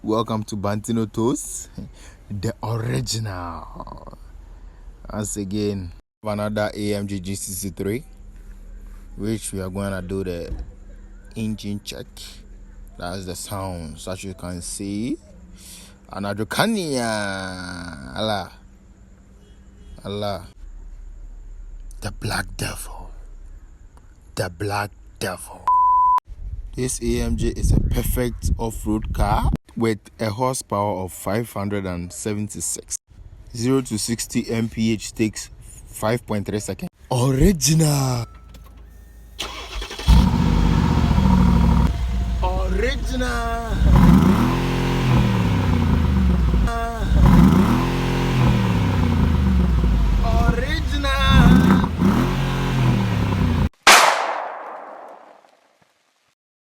Welcome to Bantino Toast, the original. Once again, another AMG G63, which we are going to do the engine check. That's the sounds, as you can see. Anadrokania, Allah, the Black Devil, the Black Devil. This AMG is a perfect off-road car with a horsepower of 576. 0 to 60 mph takes 5.3 seconds. Original. Original.